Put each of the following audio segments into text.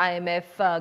IMF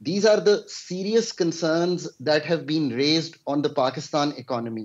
These are the serious concerns that have been raised on the Pakistan economy.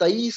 23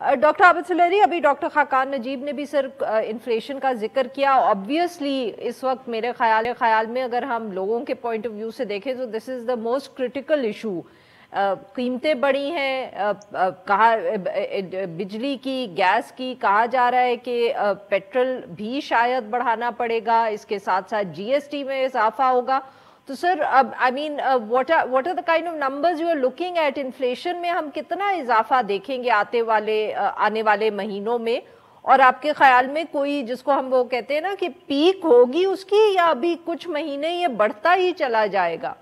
doctor عابد سلیری، ابھی doctor Khaqan نجیب نے بھی سر inflation کا ذکر کیا. آبویسلی اس وقت میرے خیال میں اگر ہم لوگوں کے پوائنٹ آف ویو سے دیکھیں تو دس از دا موسٹ کرٹیکل ایشو. قیمتیں بڑھی ہیں، کہا بجلی کی، گیس کی، کہا جا رہا ہے کہ پیٹرول بھی شاید بڑھانا پڑے گا، اس کے ساتھ ساتھ جی ایس ٹی میں اضافہ ہوگا. تو سر آئی مین what are the kind of numbers you are looking at؟ Inflation میں ہم کتنا اضافہ دیکھیں گے آنے والے مہینوں میں، اور آپ کے خیال میں کوئی جس کو ہم وہ کہتے ہیں نا کہ پیک ہوگی اس کی، یا ابھی کچھ مہینے یہ بڑھتا ہی چلا جائے گا؟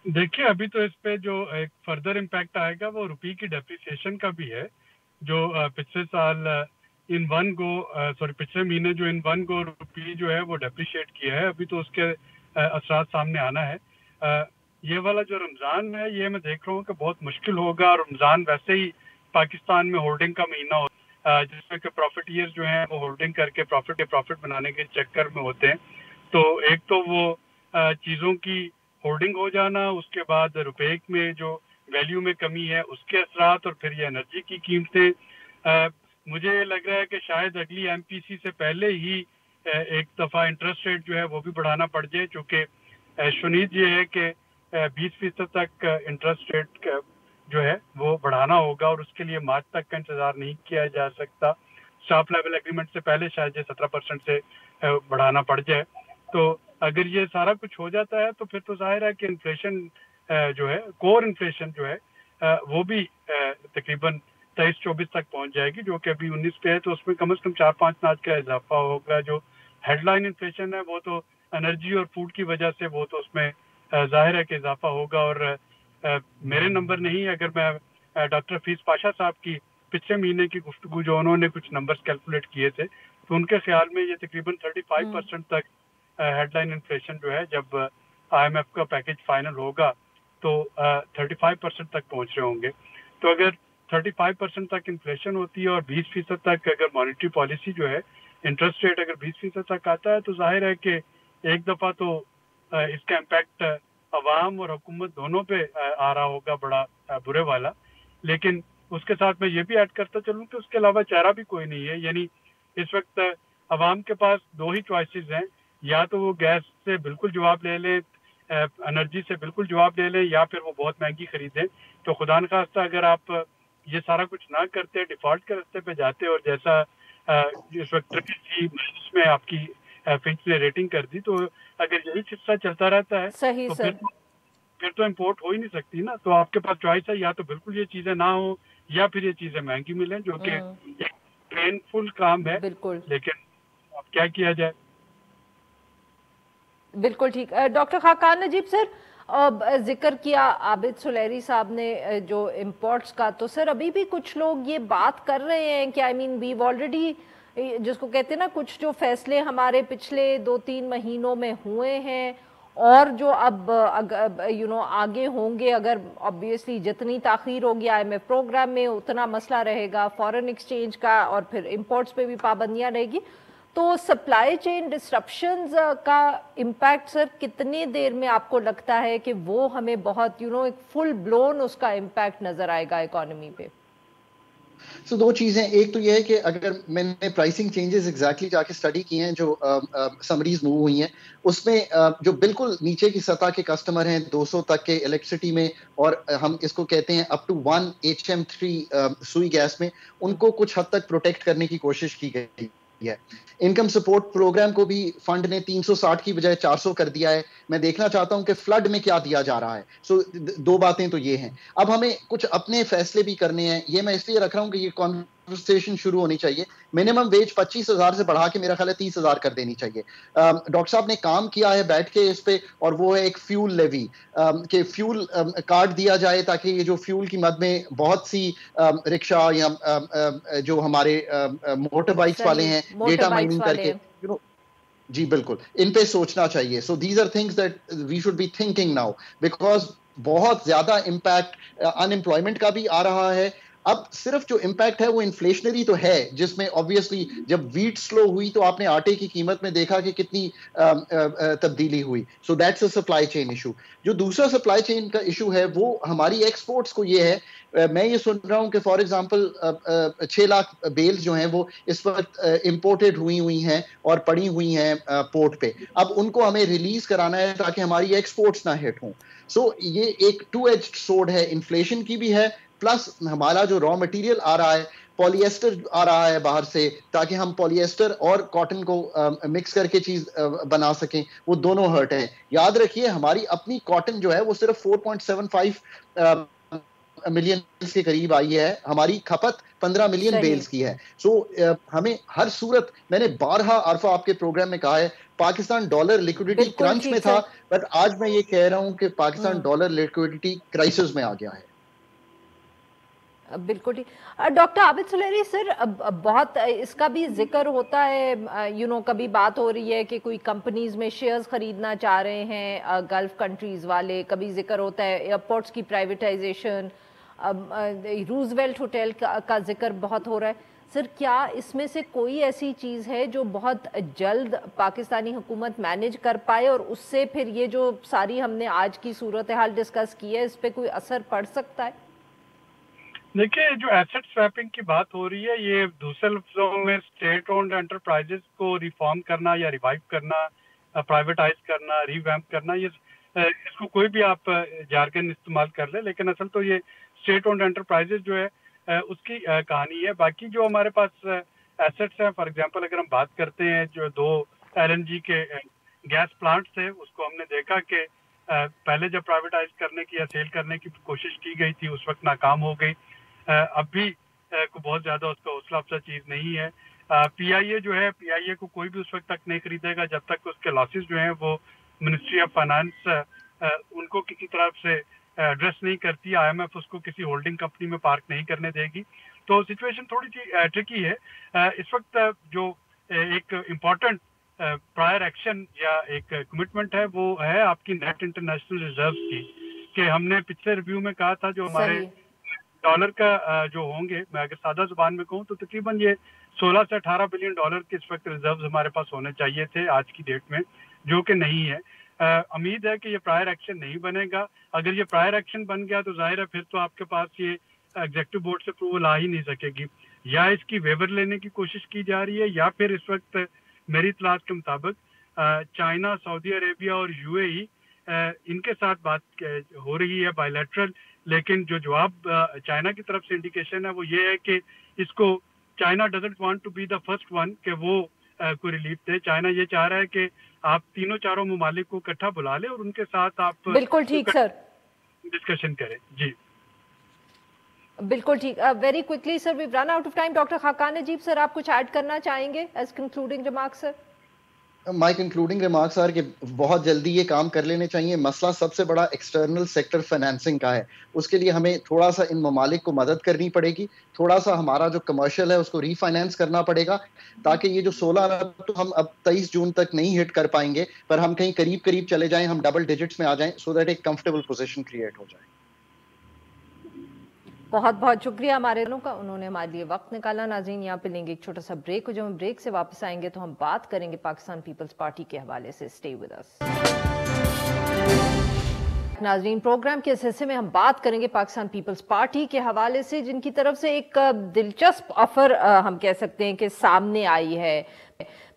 دیکھیں ابھی تو اس پہ جو ایک فردر امپیکٹ آئے گا وہ روپی کی ڈیپریسیشن کا بھی ہے، جو پچھلے سال پچھلے مہینے جو ان ون گو روپی جو ہے وہ ڈیپریشیٹ کیا ہے، ابھی تو اس کے اثرات سامنے آنا ہے. یہ والا جو رمضان ہے یہ میں دیکھ رہا ہوں کہ بہت مشکل ہوگا. رمضان ویسے ہی پاکستان میں ہولڈنگ کا مہینہ ہوتا ہے، جس میں کہ پروفٹ ایئر جو ہیں وہ ہولڈنگ کر کے پروفٹ بنانے کے چکر میں ہوتے ہیں. تو ایک تو وہ چیزوں کی ہولڈنگ ہو جانا، اس کے بعد روپے میں جو ویلیو میں کمی ہے اس کے اثرات، اور پھر یہ انرجی کی قیمتیں. مجھے لگ رہا ہے کہ شاید اگلی ایم پی سی سے پہلے ہی ایک دفعہ انٹرسٹ ریٹ جو ہے وہ بھی بڑھانا پڑ جائے، چونکہ شنید یہ ہے کہ 20% تک انٹرسٹ ریٹ جو ہے وہ بڑھانا ہوگا، اور اس کے لیے مارچ تک کا انتظار نہیں کیا جا سکتا. اسٹاف لیول ایگریمنٹ سے پہلے شاید یہ 17% سے بڑھانا پڑ جائے. تو اگر یہ سارا کچھ ہو جاتا ہے تو پھر تو ظاہر ہے کہ انفلیشن جو ہے، کور انفلیشن جو ہے وہ بھی تقریباً 23-24 تک پہنچ جائے گی، جو کہ ابھی 19 پہ ہے. تو اس میں کم از کم 4-5 ناج کا اضافہ ہوگا. جو ہیڈ لائن انفلیشن ہے وہ تو انرجی اور فوڈ کی وجہ سے وہ تو اس میں ظاہر ہے کہ اضافہ ہوگا. اور میرے نمبر نہیں، اگر میں ڈاکٹر حفیظ پاشا صاحب کی پچھلے مہینے کی گفتگو جو انہوں نے کچھ نمبرز کیلکولیٹ کیے تھے، تو ان کے خیال میں یہ تقریباً 35% تک ہیڈ لائن انفلیشن جو ہے، جب آئی ایم ایف کا پیکج فائنل ہوگا تو 35% تک پہنچ رہے ہوں گے. تو اگر 35% تک انفلیشن ہوتی ہے اور 20% تک اگر مانیٹری پالیسی جو ہے، انٹرسٹ ریٹ اگر 20% تک آتا ہے، تو ظاہر ہے کہ ایک دفعہ تو اس کا امپیکٹ عوام اور حکومت دونوں پہ آ رہا ہوگا، بڑا برے والا. لیکن اس کے ساتھ میں یہ بھی ایڈ کرتا چلوں کہ اس کے علاوہ چارہ بھی کوئی نہیں ہے. یعنی اس وقت عوام کے پاس دو ہی چوائسیز ہیں، یا تو وہ گیس سے بالکل جواب لے لیں، انرجی سے بالکل جواب لے لیں، یا پھر وہ بہت مہنگی خریدیں. تو خدا نخواستہ اگر آپ یہ سارا کچھ نہ کرتے، ڈیفالٹ کے راستے پہ جاتے، اور جیسا اس وقت اس میں آپ کی فنچ نے ریٹنگ کر دی، تو اگر یہی قصہ چلتا رہتا ہے تو پھر تو امپورٹ ہو ہی نہیں سکتی نا. تو آپ کے پاس چوائس ہے، یا تو بالکل یہ چیزیں نہ ہوں، یا پھر یہ چیزیں مہنگی ملیں، جو کہ ایک پینفل کام ہے. بالکل، لیکن اب کیا کیا جائے. بالکل ٹھیک. ڈاکٹر خاقان نجیب سر، ذکر کیا عابد سلیری صاحب نے جو امپورٹس کا، تو سر ابھی بھی کچھ لوگ یہ بات کر رہے ہیں کہ آئی مین ویو آلریڈی، جس کو کہتے ہیں نا، کچھ جو فیصلے ہمارے پچھلے 2-3 مہینوں میں ہوئے ہیں، اور جو اب آگے ہوں گے، اگر obviously جتنی تاخیر ہوگی آئی ایم ایف پروگرام میں اتنا مسئلہ رہے گا فورن ایکسچینج کا، اور پھر امپورٹس پہ بھی پابندیاں رہے گی. تو سپلائی چین ڈسرپشنز کا امپیکٹ سر کتنی دیر میں آپ کو لگتا ہے کہ وہ ہمیں بہت ایک فل بلون اس کا امپیکٹ نظر آئے گا اکانومی پہ؟ سو دو چیزیں، ایک تو یہ ہے کہ اگر میں نے پرائسنگ چینجز ایگزیکٹلی جا کے اسٹڈی کی ہیں، جو سمریز موو ہوئی ہیں، اس میں جو بالکل نیچے کی سطح کے کسٹمر ہیں 200 تک کے الیکٹریسٹی میں، اور ہم اس کو کہتے ہیں اپ ٹو 1 HM3 سوئی گیس میں، ان کو کچھ حد تک پروٹیکٹ کرنے کی کوشش کی گئی ہے. انکم سپورٹ پروگرام کو بھی فنڈ نے 360 کی بجائے 400 کر دیا ہے. میں دیکھنا چاہتا ہوں کہ فلڈ میں کیا دیا جا رہا ہے. سو دو باتیں تو یہ ہیں. اب ہمیں کچھ اپنے فیصلے بھی کرنے ہیں. یہ میں اس لیے رکھ رہا ہوں کہ یہ کانورسیشن شروع ہونی چاہیے. منیمم ویج 25,000 سے بڑھا کے میرا خیال ہے 30,000 کر دینی چاہیے. ڈاکٹر صاحب نے کام کیا ہے بیٹھ کے اس پہ، اور وہ ہے ایک فیول لیوی، کہ فیول کارڈ دیا جائے تاکہ یہ جو فیول کی مد میں بہت سی رکشا یا جو ہمارے موٹر بائکس والے ہیں ڈیٹا مائننگ کر کے، جی بالکل ان پہ سوچنا چاہیے. So these are things that we should be thinking now, because بہت زیادہ امپیکٹ ان امپلائمنٹ کا بھی آ رہا ہے، اب صرف جو امپیکٹ ہے وہ انفلیشنری تو ہے، جس میں obviously جب ویٹ سلو ہوئی تو آپ نے آٹے کی قیمت میں دیکھا کہ کتنی تبدیلی ہوئی. So that's a supply chain issue. جو دوسرا سپلائی چین کا ایشو ہے وہ ہماری ایکسپورٹس کو یہ ہے. میں یہ سن رہا ہوں کہ فار ایگزامپل 6 لاکھ بیلز جو ہیں وہ اس وقت امپورٹڈ ہوئی ہیں اور پڑی ہوئی ہیں پورٹ پہ. اب ان کو ہمیں ریلیز کرانا ہے تاکہ ہماری ایکسپورٹس نہ ہٹ ہوں. سو یہ ایک 2 ایجڈ سورڈ ہے، انفلیشن کی بھی ہے، پلس ہمارا جو را مٹیریل آ رہا ہے، پولی ایسٹر آ رہا ہے باہر سے، تاکہ ہم پولی ایسٹر اور کاٹن کو مکس کر کے چیز بنا سکیں، وہ دونوں ہرٹ ہیں. یاد رکھیے ہماری اپنی کاٹن جو ہے وہ صرف 4.75 ملین بیلز کے قریب آئی ہے، ہماری کھپت 15 ملین بیلز کی ہے. سو ہمیں ہر صورت، میں نے بارہا عارفہ آپ کے پروگرام میں کہا ہے، پاکستان ڈالر لیکوڈیٹی کرنچ میں تھا، بٹ آج میں یہ کہہ رہا ہوں کہ پاکستان ڈالر لیکوڈیٹی کرائسس میں آ گیا ہے. بالکل ٹھیک. ڈاکٹر عابد سلیری سر، بہت اس کا بھی ذکر ہوتا ہے، کبھی بات ہو رہی ہے کہ کوئی کمپنیز میں شیئرز خریدنا چاہ رہے ہیں گلف کنٹریز والے، کبھی ذکر ہوتا ہے ایئرپورٹس کی پرائیویٹائزیشن، روزویلٹ ہوٹل کا ذکر بہت ہو رہا ہے. سر کیا اس میں سے کوئی ایسی چیز ہے جو بہت جلد پاکستانی حکومت مینیج کر پائے، اور اس سے پھر یہ جو ساری ہم نے آج کی صورتحال ڈسکس کی ہے اس پہ کوئی اثر پڑ سکتا ہے؟ دیکھیے، جو ایسٹ سویپنگ کی بات ہو رہی ہے، یہ دوسرے لفظوں میں اسٹیٹ اونڈ انٹرپرائزز کو ریفارم کرنا یا ریوائو کرنا، پرائیویٹائز کرنا، ریویمپ کرنا، یہ اس کو کوئی بھی آپ جارگن استعمال کر لیں، لیکن اصل تو یہ اسٹیٹ اونڈ انٹرپرائزز جو ہے اس کی کہانی ہے. باقی جو ہمارے پاس ایسٹس ہیں، فار ایگزامپل اگر ہم بات کرتے ہیں جو 2 LNG کے گیس پلانٹس تھے، اس کو ہم نے دیکھا کہ پہلے جب پرائیویٹائز کرنے کی یا سیل کرنے کی کوشش کی گئی تھی اس وقت ناکام ہو گئی. اب بھی بہت زیادہ اس کا حوصلہ افزا چیز نہیں ہے. PIA جو ہے، PIA کو کوئی بھی اس وقت تک نہیں خریدے گا جب تک اس کے لاسز جو ہیں وہ منسٹری آف فائنانس ان کو کسی طرف سے ایڈریس نہیں کرتی، IMF اس کو کسی ہولڈنگ کمپنی میں پارک نہیں کرنے دے گی. تو سچویشن تھوڑی سی ٹرکی ہے اس وقت. جو ایک امپورٹنٹ پرائر ایکشن یا ایک کمٹمنٹ ہے وہ ہے آپ کی نیٹ انٹرنیشنل ریزروز کی، کہ ہم نے پچھلے ریویو میں کہا تھا جو ہمارے ڈالر کا جو ہوں گے، میں اگر سادہ زبان میں کہوں تو تقریباً یہ 16 سے 18 بلین ڈالر کے اس وقت ریزروز ہمارے پاس ہونے چاہیے تھے آج کی ڈیٹ میں، جو کہ نہیں ہے. امید ہے کہ یہ پرائر ایکشن نہیں بنے گا. اگر یہ پرائر ایکشن بن گیا تو ظاہر ہے پھر تو آپ کے پاس یہ ایگزیکٹو بورڈ سے اپروول آ ہی نہیں سکے گی. یا اس کی ویور لینے کی کوشش کی جا رہی ہے، یا پھر اس وقت میری اطلاعات کے مطابق چائنا، سعودی عربیہ اور UAE ان کے ساتھ بات ہو رہی ہے بائیلیٹرل. لیکن جو جواب چائنا کی طرف سے انڈیکیشن ہے وہ یہ ہے کہ اس کو China doesn't want to be the first one کہ وہ کوئی ریلیف دے. چائنا یہ چاہ رہا ہے کہ آپ تینوں چاروں ممالک کو اکٹھا بلا لیں اور ان کے ساتھ آپ بالکل ٹھیک سر ڈسکشن کریں. جی بالکل ٹھیک. Very quickly sir, we run out of time. Doctor Khaqan Najeeb sir, آپ کچھ ایڈ کرنا چاہیں گے as concluding remarks? Sir my concluding remarks are کہ بہت جلدی یہ کام کر لینے چاہیے. مسئلہ سب سے بڑا ایکسٹرنل سیکٹر فائنینسنگ کا ہے. اس کے لیے ہمیں تھوڑا سا ان ممالک کو مدد کرنی پڑے گی، تھوڑا سا ہمارا جو کمرشل ہے اس کو ری فائنینس کرنا پڑے گا، تاکہ یہ جو 16 ارب تو ہم اب 23 جون تک نہیں ہٹ کر پائیں گے، پر ہم کہیں قریب چلے جائیں، ہم ڈبل ڈیجٹس میں آ جائیں، سو دیٹ ایک کمفرٹیبل پوزیشن کریٹ ہو جائے. بہت بہت شکریہ ہمارے کا، انہوں نے ہمارے لیے وقت نکالا. ناظرین یہاں پہ لیں گے ایک چھوٹا سا بریک، جب ہم بریک سے واپس آئیں گے تو ہم بات کریں گے پاکستان پیپلز پارٹی کے حوالے سے. Stay with us. ناظرین پروگرام کے اس حصے میں ہم بات کریں گے پاکستان پیپلز پارٹی کے حوالے سے، جن کی طرف سے ایک دلچسپ آفر ہم کہہ سکتے ہیں کہ سامنے آئی ہے.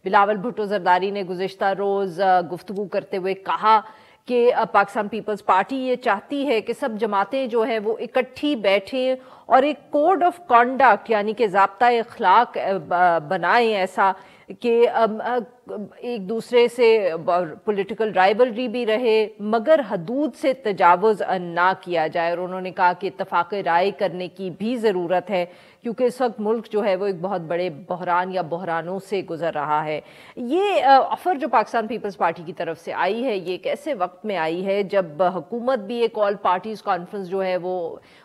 بلاول بھٹو زرداری نے گزشتہ روز گفتگو کرتے ہوئے کہا کہ پاکستان پیپلز پارٹی یہ چاہتی ہے کہ سب جماعتیں جو ہیں وہ اکٹھی بیٹھیں اور ایک کوڈ آف کانڈکٹ یعنی کہ ضابطہ اخلاق بنائیں، ایسا کہ ایک دوسرے سے پولیٹیکل رائیولری بھی رہے مگر حدود سے تجاوز نہ کیا جائے. اور انہوں نے کہا کہ اتفاق رائے کرنے کی بھی ضرورت ہے، کیونکہ اس وقت ملک جو ہے وہ ایک بہت بڑے بحران یا بحرانوں سے گزر رہا ہے. یہ آفر جو پاکستان پیپلز پارٹی کی طرف سے آئی ہے، یہ ایک ایسے وقت میں آئی ہے جب حکومت بھی ایک آل پارٹیز کانفرنس جو ہے وہ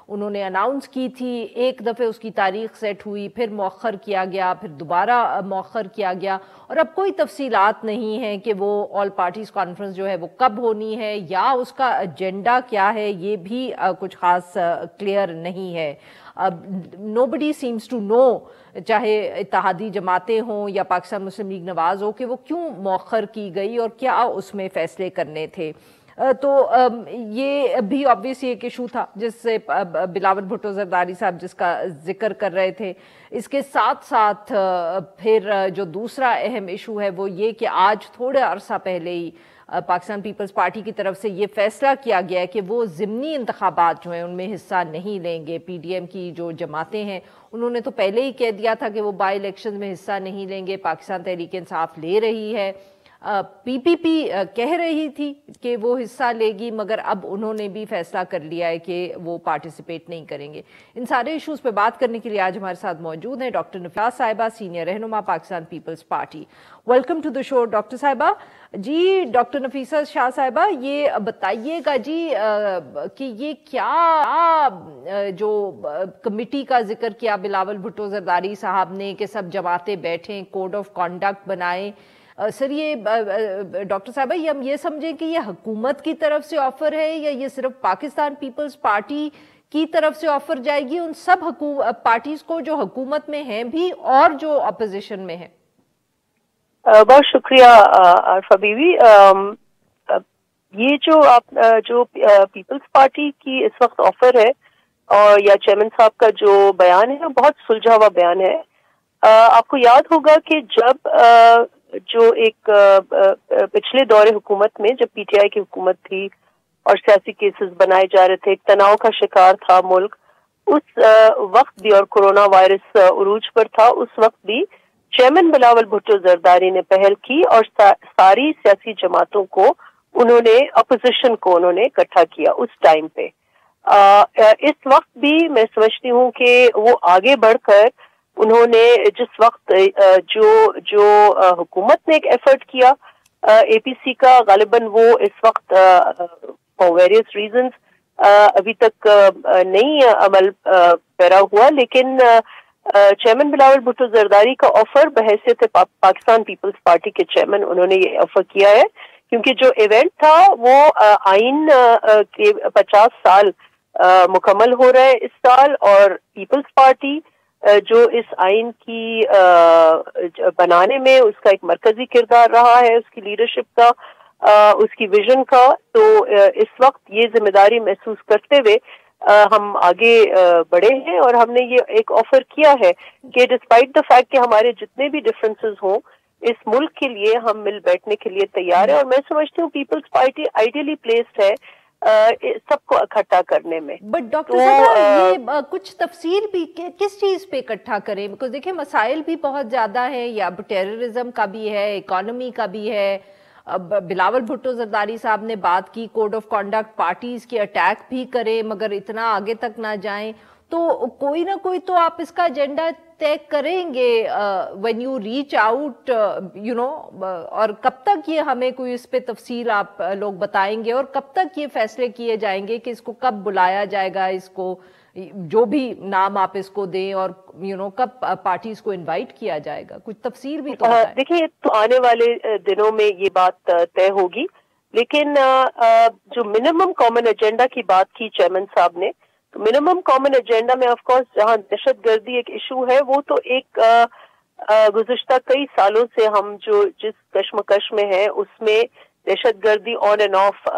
انہوں نے اناؤنس کی تھی. ایک دفعہ اس کی تاریخ سیٹ ہوئی، پھر مؤخر کیا گیا، پھر دوبارہ مؤخر کیا گیا، اور اب کوئی تفصیلات نہیں ہیں کہ وہ آل پارٹیز کانفرنس جو ہے وہ کب ہونی ہے یا اس کا ایجنڈا کیا ہے، یہ بھی کچھ خاص کلیئر نہیں ہے. nobody seems to know, چاہے اتحادی جماعتیں ہوں یا پاکستان مسلم لیگ نواز ہو, کہ وہ کیوں مؤخر کی گئی اور کیا اس میں فیصلے کرنے تھے. تو یہ بھی آبویسلی ایک ایشو تھا جس سے بلاول بھٹو زرداری صاحب جس کا ذکر کر رہے تھے. اس کے ساتھ ساتھ پھر جو دوسرا اہم ایشو ہے وہ یہ کہ آج تھوڑے عرصہ پہلے ہی پاکستان پیپلز پارٹی کی طرف سے یہ فیصلہ کیا گیا ہے کہ وہ ضمنی انتخابات جو ہیں ان میں حصہ نہیں لیں گے. پی ڈی ایم کی جو جماعتیں ہیں انہوں نے تو پہلے ہی کہہ دیا تھا کہ وہ بائی الیکشن میں حصہ نہیں لیں گے. پاکستان تحریک انصاف لے رہی ہے, پی پی پی کہہ رہی تھی کہ وہ حصہ لے گی, مگر اب انہوں نے بھی فیصلہ کر لیا ہے کہ وہ پارٹیسپیٹ نہیں کریں گے. ان سارے ایشوز پہ بات کرنے کے لیے آج ہمارے ساتھ موجود ہیں ڈاکٹر نفیسہ صاحبہ, سینئر رہنما Pakistan Peoples Party. Welcome to the show doctor صاحبہ. جی ڈاکٹر نفیسہ شاہ صاحبہ, یہ بتائیے گا جی کہ یہ کیا جو کمیٹی کا ذکر کیا بلاول بھٹو زرداری صاحب نے کہ سب جماعتیں بیٹھیں, کوڈ آف کانڈکٹ بنائیں, سر یہ ڈاکٹر صاحبہ یہ ہم یہ سمجھیں کہ یہ حکومت کی طرف سے آفر ہے یا یہ صرف پاکستان پیپلز پارٹی کی طرف سے آفر جائے گی ان سب پارٹیز کو جو حکومت میں ہیں بھی اور جو اپوزیشن میں ہیں؟ بہت شکریہ عارفہ بیوی. یہ جو پیپلز پارٹی کی اس وقت آفر ہے اور یا چیئرمین صاحب کا جو بیان ہے وہ بہت سلجھا ہوا بیان ہے. آپ کو یاد ہوگا کہ جب جو ایک پچھلے دور حکومت میں جب پی ٹی آئی کی حکومت تھی اور سیاسی کیسز بنائے جا رہے تھے, ایک تناؤ کا شکار تھا ملک, اس وقت بھی اور کورونا وائرس عروج پر تھا, اس وقت بھی چیئرمین بلاول بھٹو زرداری نے پہل کی اور ساری سیاسی جماعتوں کو انہوں نے اپوزیشن کو انہوں نے اکٹھا کیا اس ٹائم پہ. اس وقت بھی میں سمجھتی ہوں کہ وہ آگے بڑھ کر انہوں نے جس وقت جو حکومت نے ایک ایفرٹ کیا اے پی سی کا, غالباً وہ اس وقت فار ویریس ریزنز ابھی تک نہیں عمل پیرا ہوا, لیکن چیئرمین بلاول بھٹو زرداری کا آفر بحیثیت پاکستان پیپلز پارٹی کے چیئرمین انہوں نے یہ آفر کیا ہے, کیونکہ جو ایونٹ تھا وہ آئین کے 50 سال مکمل ہو رہے اس سال, اور پیپلز پارٹی جو اس آئین کی بنانے میں اس کا ایک مرکزی کردار رہا ہے, اس کی لیڈرشپ کا, اس کی ویژن کا, تو اس وقت یہ ذمہ داری محسوس کرتے ہوئے ہم آگے بڑھے ہیں اور ہم نے یہ ایک آفر کیا ہے کہ ڈسپائٹ دا فیکٹ کہ ہمارے جتنے بھی ڈفرینسز ہوں اس ملک کے لیے ہم مل بیٹھنے کے لیے تیار ہیں. اور میں سمجھتی ہوں پیپلز پارٹی آئیڈیلی پلیسڈ ہے سب کو اکٹھا کرنے میں. بٹ ڈاکٹر صاحب یہ کچھ تفصیل بھی کس چیز پہ اکٹھا کریں, بیکاز دیکھیں مسائل بھی بہت زیادہ ہیں, یا ٹیررزم کا بھی ہے, اکانومی کا بھی ہے. بلاول بھٹو زرداری صاحب نے بات کی کوڈ آف کانڈکٹ, پارٹیز کی اٹیک بھی کریں مگر اتنا آگے تک نہ جائیں, تو کوئی نہ کوئی تو آپ اس کا ایجنڈا طے کریں گے when you reach out you know, اور کب تک یہ ہمیں کوئی اس پہ تفصیل آپ لوگ بتائیں گے, اور کب تک یہ فیصلے کیے جائیں گے کہ اس کو کب بلایا جائے گا, اس کو جو بھی نام آپ اس کو دیں, اور کب پارٹیز کو انوائٹ کیا جائے گا, کچھ تفصیل بھی تو بتائیں. دیکھیں تو آنے والے دنوں میں یہ بات طے ہوگی, لیکن جو منیمم کامن ایجنڈا کی بات کی چیئرمین صاحب نے, تو منیمم کامن ایجنڈا میں آف کورس جہاں دہشت گردی ایک ایشو ہے, وہ تو ایک گزشتہ کئی سالوں سے ہم جو جس کشمکش میں ہیں اس میں دہشت گردی آن اینڈ آف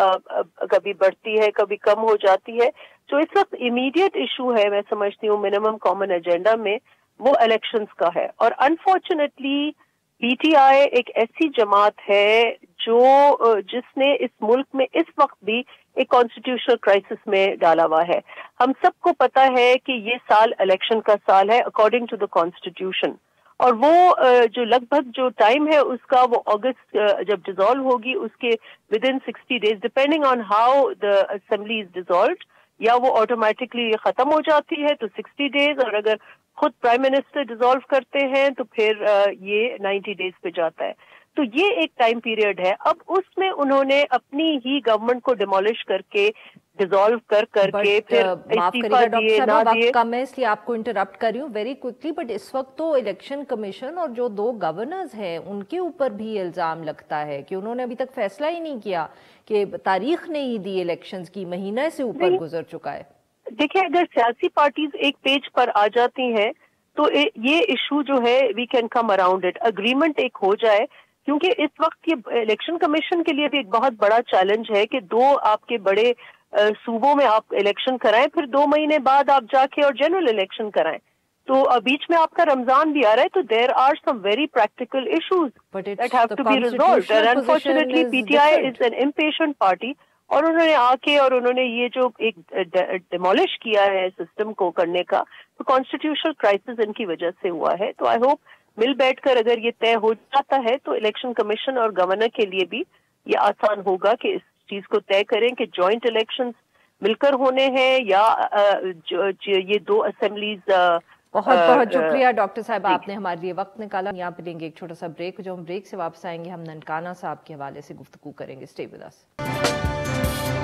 کبھی بڑھتی ہے کبھی کم ہو جاتی ہے. جو اس وقت امیڈیٹ ایشو ہے میں سمجھتی ہوں منیمم کامن ایجنڈا میں وہ الیکشنز کا ہے. اور انفارچونیٹلی پی ٹی آئی ایک ایسی جماعت ہے جس نے اس ملک میں اس وقت بھی ایک کانسٹیٹیوشنل کرائسس میں ڈالا ہوا ہے. ہم سب کو پتا ہے کہ یہ سال الیکشن کا سال ہے اکارڈنگ ٹو دا کانسٹیٹیوشن, اور وہ جو لگ بھگ جو ٹائم ہے اس کا وہ اگست جب ڈیزالو ہوگی اس کے with in 60 days depending on how the assembly is dissolved, یا وہ آٹومیٹکلی ختم ہو جاتی ہے تو 60 days, اور اگر خود پرائم منسٹر ڈیزالو کرتے ہیں تو پھر یہ 90 days پہ جاتا ہے. تو یہ ایک ٹائم پیریڈ ہے. اب اس میں انہوں نے اپنی ہی گورنمنٹ کو ڈیمولش کر کے ڈیزالو کر کے پھر استعفیٰ دیے نہ دیے. میں اس لیے آپ کو انٹرپٹ کر رہی ہوں ویری کوئکلی, بٹ اس وقت تو الیکشن کمیشن اور جو 2 گورنرز ہیں ان کے اوپر بھی الزام لگتا ہے کہ انہوں نے ابھی تک فیصلہ ہی نہیں کیا, کہ تاریخ نہیں دی الیکشنز کی, مہینہ سے اوپر گزر چکا ہے. دیکھیں اگر سیاسی پارٹیز ایک پیج پر آ جاتی ہیں تو یہ ایشو جو ہے we can come around it, agreement ایک ہو جائے، کیونکہ اس وقت یہ الیکشن کمیشن کے لیے بھی ایک بہت بڑا چیلنج ہے کہ دو آپ کے بڑے صوبوں میں آپ الیکشن کرائیں، پھر 2 مہینے بعد آپ جا کے اور جنرل الیکشن کرائیں، تو بیچ میں آپ کا رمضان بھی آ رہا ہے، تو there are some very practical issues that have to be resolved, and unfortunately P T I is an impatient party, اور انہوں نے آ کے اور انہوں نے یہ جو ایک ڈیمولش کیا ہے سسٹم کو کرنے کا، تو کانسٹیٹیوشنل کرائسس ان کی وجہ سے ہوا ہے. تو آئی ہوپ مل بیٹھ کر اگر یہ طے ہو جاتا ہے تو الیکشن کمیشن اور گورنر کے لیے بھی یہ آسان ہوگا کہ اس چیز کو طے کریں کہ جوائنٹ الیکشنز مل کر ہونے ہیں یا یہ 2 اسمبلیز. بہت بہت شکریہ ڈاکٹر صاحب، آپ نے ہمارے لیے وقت نکالا. یہاں پہ لیں گے ایک چھوٹا سا بریک، جو ہم بریک سے واپس آئیں گے ہم ننکانہ صاحب کے حوالے سے گفتگو کریں گے. Stay with us.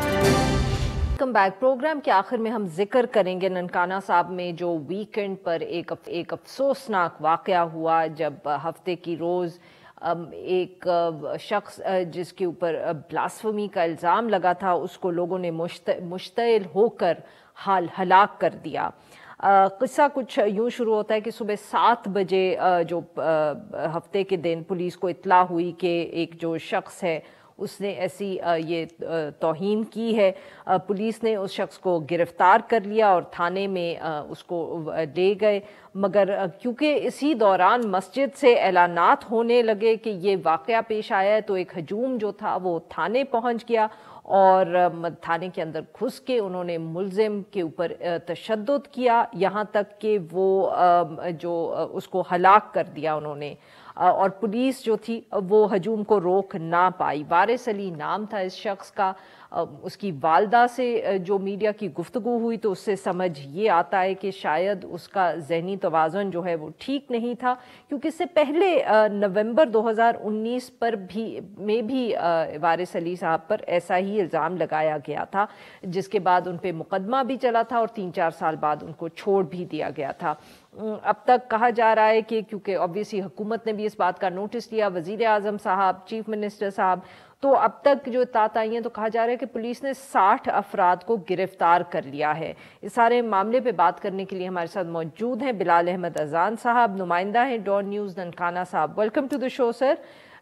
Welcome back. Programme کے آخر میں ہم ذکر کریں گے ننکانہ صاحب میں جو ویکنڈ پر ایک افسوسناک واقعہ ہوا، جب ہفتے کی روز ایک شخص جس کے اوپر بلاسفمی کا الزام لگا تھا اس کو لوگوں نے مشتعل ہو کر ہلاک کر دیا. قصہ کچھ یوں شروع ہوتا ہے کہ صبح 7 بجے جو ہفتے کے دن پولیس کو اطلاع ہوئی کہ ایک جو شخص ہے اس نے ایسی یہ توہین کی ہے. پولیس نے اس شخص کو گرفتار کر لیا اور تھانے میں اس کو لے گئے، مگر کیونکہ اسی دوران مسجد سے اعلانات ہونے لگے کہ یہ واقعہ پیش آیا ہے، تو ایک ہجوم جو تھا وہ تھانے پہنچ گیا اور تھانے کے اندر گھس کے انہوں نے ملزم کے اوپر تشدد کیا، یہاں تک کہ وہ جو اس کو ہلاک کر دیا انہوں نے. اور پولیس جو تھی وہ ہجوم کو روک نہ پائی. وارث علی نام تھا اس شخص کا. اس کی والدہ سے جو میڈیا کی گفتگو ہوئی تو اس سے سمجھ یہ آتا ہے کہ شاید اس کا ذہنی توازن جو ہے وہ ٹھیک نہیں تھا، کیونکہ اس سے پہلے نومبر 2019 میں بھی وارث علی صاحب پر ایسا ہی الزام لگایا گیا تھا، جس کے بعد ان پہ مقدمہ بھی چلا تھا اور 3-4 سال بعد ان کو چھوڑ بھی دیا گیا تھا. اب تک کہا جا رہا ہے کہ کیونکہ obviously حکومت نے بھی اس بات کا نوٹس لیا، وزیر اعظم صاحب، چیف منسٹر صاحب، تو اب تک جو اطلاعات آئی ہیں تو کہا جا رہا ہے کہ پولیس نے 60 افراد کو گرفتار کر لیا ہے. اس سارے معاملے پہ بات کرنے کے لیے ہمارے ساتھ موجود ہیں بلال احمد اذان صاحب، نمائندہ ہیں ڈان نیوز ننکانہ صاحب. ویلکم ٹو دی شو سر.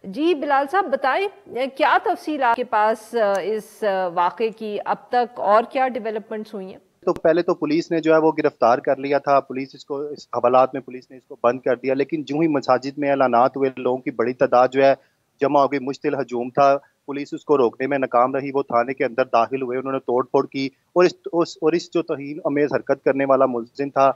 جی بلال صاحب بتائیں کیا تفصیل آپ کے پاس اس واقعے کی اب تک اور کیا ڈیولپمنٹس ہوئی ہیں؟ تو پہلے تو پولیس نے جو ہے وہ گرفتار کر لیا تھا، پولیس اس حوالات میں پولیس نے اس کو بند کر دیا، لیکن جو ہی مساجد میں اعلانات ہوئے لوگوں کی بڑی تعداد جو ہے جمع ہو گئی، مشتعل ہجوم تھا، پولیس اس کو روکنے میں ناکام رہی. وہ تھانے کے اندر داخل ہوئے، انہوں نے توڑ پھوڑ کی اور اس جو توہین امیز حرکت کرنے والا ملزم تھا،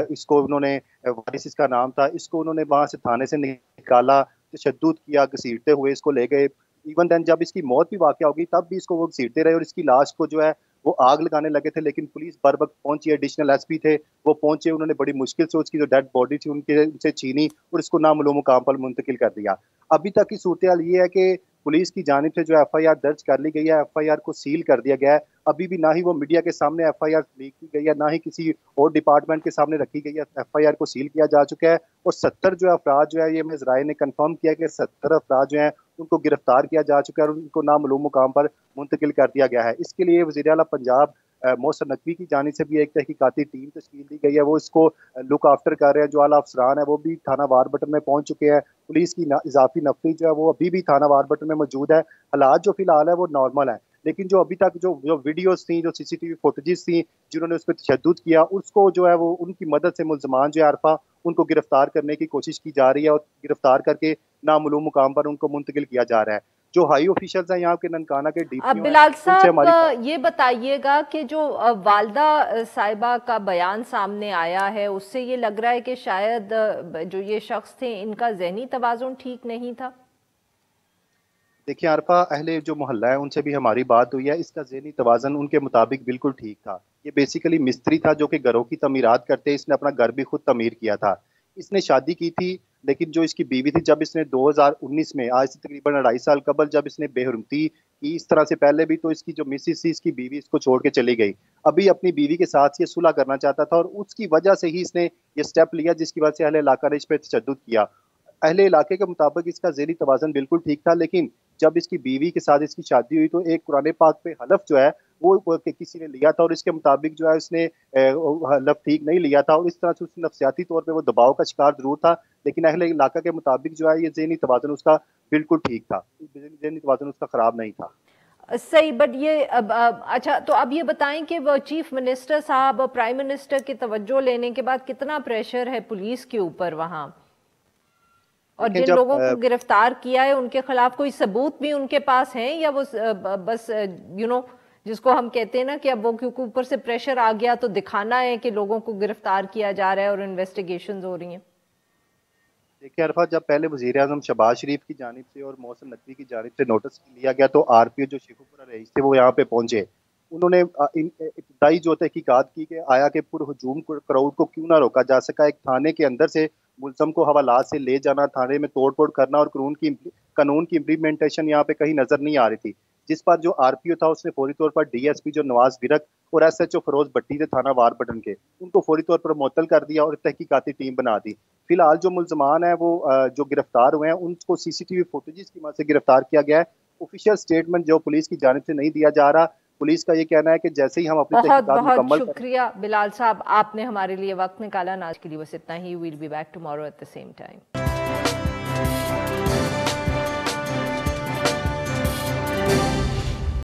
اس کو انہوں نے وارث اس کا نام تھا، اس کو انہوں نے وہاں سے تھانے سے نکالا، تشدد کیا، گھسیٹتے ہوئے اس کو لے گئے. ایون دین جب اس کی موت بھی واقع ہو گئی تب بھی اس کو وہ گھسیٹتے رہے اور اس کی لاش کو جو ہے وہ آگ لگانے لگے تھے، لیکن پولیس بر وقت پہنچی. ایڈیشنل ایس پی تھے وہ پہنچے، انہوں نے بڑی مشکل سے اس کی جو ڈیڈ باڈی تھی ان سے چھینی اور اس کو نامعلوم مقام پر منتقل کر دیا. ابھی تک کی صورتحال یہ ہے کہ پولیس کی جانب سے جو ایف آئی آر درج کر لی گئی ہے، ایف آئی آر کو سیل کر دیا گیا ہے. ابھی بھی نہ ہی وہ میڈیا کے سامنے ایف آئی آر لیک کی گئی ہے، نہ ہی کسی اور ڈپارٹمنٹ کے سامنے رکھی گئی ہے. ایف آئی آر کو سیل کیا جا چکا ہے اور 70 جو افراد جو ہے، یہ ہمیں ذرائع نے کنفرم کیا کہ 70 افراد جو ہیں ان کو گرفتار کیا جا چکا ہے اور ان کو نامعلوم مقام پر منتقل کر دیا گیا ہے. اس کے لیے وزیر اعلیٰ پنجاب محسن نقوی کی جانب سے بھی ایک تحقیقاتی ٹیم تشکیل دی گئی ہے، وہ اس کو لک آفٹر کر رہے ہیں. جو اعلیٰ افسران ہیں وہ بھی تھانہ وار بٹن میں پہنچ چکے ہیں. پولیس کی اضافی نفری جو ہے وہ ابھی بھی تھانہ وار بٹن میں موجود ہے. حالات جو فی الحال ہے وہ نارمل ہیں، لیکن جو ابھی تک جو ویڈیوز تھیں، جو سی سی ٹی وی فوٹیجز تھیں جنہوں نے اس پہ تشدد کیا، اس کو جو ہے وہ ان کی مدد سے ملزمان جو ہے عرفہ ان کو گرفتار کرنے کی کوشش کی جا رہی ہے اور گرفتار کر کے نامعلوم مقام پر ان کو منتقل کیا جا رہا ہے. جو ہائی آفیشلز ہیں یہاں کے ننکانہ کے ڈی پی بلال صاحب یہ بتائیے گا کہ جو والدہ صاحبہ کا بیان سامنے آیا ہے اس سے یہ لگ رہا ہے کہ شاید جو یہ شخص تھے ان کا ذہنی توازن ٹھیک نہیں تھا. دیکھیں عرفہ، اہل جو محلہ ہے ان سے بھی ہماری بات ہوئی ہے، اس کا ذہنی توازن ان کے مطابق بالکل ٹھیک تھا. یہ بیسیکلی مستری تھا جو کہ گھروں کی تعمیرات کرتے، اس نے اپنا گھر بھی خود تعمیر کیا تھا. اس نے شادی کی تھی، لیکن جو اس کی بیوی تھی، جب اس نے 2019 میں آج سے تقریباً 2.5 سال قبل جب اس نے بے حرمتی کی اس طرح سے پہلے بھی، تو اس کی جو مسز تھی، اس کی بیوی اس کو چھوڑ کے چلی گئی. ابھی اپنی بیوی کے ساتھ یہ صلح کرنا چاہتا تھا اور اس کی وجہ سے ہی اس نے یہ سٹیپ لیا جس کی وجہ سے اہل علاقہ نے اس پہ تشدد کیا. اہل علاقے کے مطابق اس کا ذہنی توازن بالکل ٹھیک تھا، لیکن جب اس کی بیوی کے ساتھ اس کی شادی ہوئی تو ایک قرآن پاک پہ حلف جو ہے وہ کسی نے لیا تھا اور اس کے مطابق جو ہے اس نے حلف ٹھیک نہیں لیا تھا اور اس طرح سے اس نفسیاتی طور پہ وہ دباؤ کا شکار ضرور تھا، لیکن اہل علاقہ کے مطابق جو ہے یہ ذہنی توازن اس کا بالکل ٹھیک تھا، ذہنی توازن اس کا خراب نہیں تھا۔ صحیح، بٹ یہ اچھا تو اب یہ بتائیں کہ وہ چیف منسٹر صاحب اور پرائم منسٹر کی توجہ لینے کے بعد کتنا پریشر ہے پولیس کے اوپر وہاں، اور جن لوگوں کو گرفتار کیا ہے ان کے خلاف کوئی ثبوت بھی ان کے پاس ہیں، یا وہ بس جس کو ہم کہتے ہیں نا کہ اب وہ کیونکہ اوپر سے پریشر آ گیا تو دکھانا ہے کہ لوگوں کو گرفتار کیا جا رہا ہے اور انویسٹیگیشنز ہو رہی ہیں؟ دیکھیں عرفہ، جب پہلے وزیر اعظم شہباز شریف کی جانب سے اور محسن نقوی کی جانب سے نوٹس لیا گیا تو آر پی او جو شیخو پورہ رئیس تھے وہ یہاں پہ پہنچے، انہوں نے ابتدائی جو تحقیقات کی کہ آیا کہ پر ہجوم کراؤڈ کو کیوں نہ روکا جا سکا، ایک تھانے کے اندر سے ملزم کو حوالات سے لے جانا، تھانے میں توڑ پھوڑ کرنا اور قانون کی امپلیمنٹیشن یہاں پہ کہیں نظر نہیں آ رہی تھی، جس پر جو آر پی او تھا اس نے فوری طور پر ڈی ایس پی جو نواز برک اور ایس ایچ او فروز بٹی تھے تھانہ وار بٹن کے، ان کو فوری طور پر معطل کر دیا اور تحقیقاتی ٹیم بنا دی۔ فی الحال جو ملزمان ہیں وہ جو گرفتار ہوئے ہیں ان کو سی سی ٹی وی فوٹیجز کی مدد سے گرفتار کیا گیا ہے، آفیشیل سٹیٹمنٹ جو پولیس کی جانب سے نہیں دیا جا رہا، پولیس کا یہ کہنا ہے کہ جیسے ہی ہم اپنی تحقیقات مکمل بہت شکریہ بلال صاحب، آپ نے ہمارے لیے وقت نکالا، آج کے لیے بس اتنا ہی، we'll be back tomorrow at the same time.